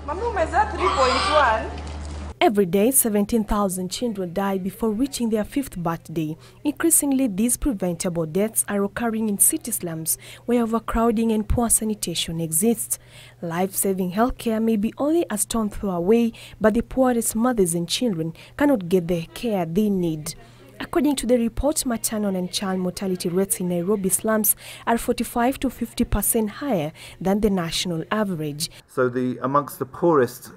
Mama, is that 3.1? Every day, 17,000 children die before reaching their 5th birthday. Increasingly, these preventable deaths are occurring in city slums where overcrowding and poor sanitation exists. Life-saving healthcare may be only a stone throw away, but the poorest mothers and children cannot get the care they need. According to the report, maternal and child mortality rates in Nairobi slums are 45 to 50% higher than the national average. So amongst the poorest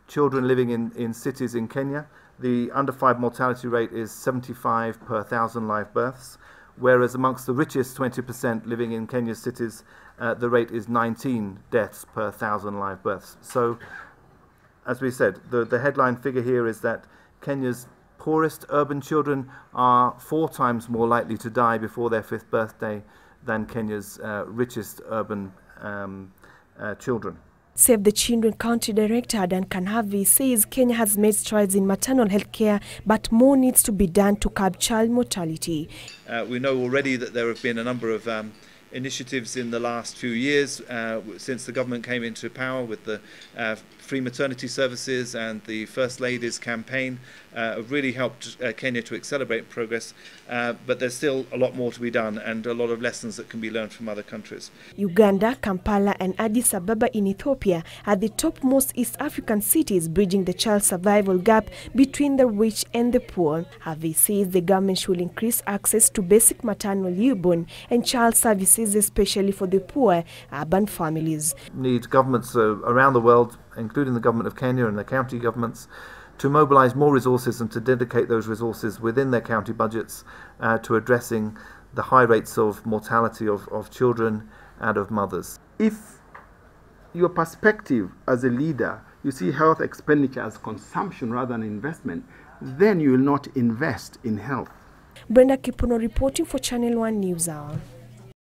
children living in cities in Kenya, the under 5 mortality rate is 75 per 1,000 live births, whereas amongst the richest 20% living in Kenya's cities, the rate is 19 deaths per 1,000 live births. So, as we said, the headline figure here is that Kenya's poorest urban children are 4 times more likely to die before their 5th birthday than Kenya's richest urban children. Save the Children County Director Duncan Harvey says Kenya has made strides in maternal health care, but more needs to be done to curb child mortality. We know already that there have been a number of initiatives in the last few years since the government came into power with the free maternity services and the First Lady's campaign have really helped Kenya to accelerate progress, but there's still a lot more to be done and a lot of lessons that can be learned from other countries. Uganda, Kampala and Addis Ababa in Ethiopia are the topmost East African cities bridging the child survival gap between the rich and the poor. Harvey says the government should increase access to basic maternal, newborn and child services, especially for the poor urban families. Need governments around the world, including the government of Kenya and the county governments, to mobilise more resources and to dedicate those resources within their county budgets to addressing the high rates of mortality of children and of mothers. If your perspective as a leader, you see health expenditure as consumption rather than investment, then you will not invest in health. Brenda Kipuno reporting for Channel 1 News Hour.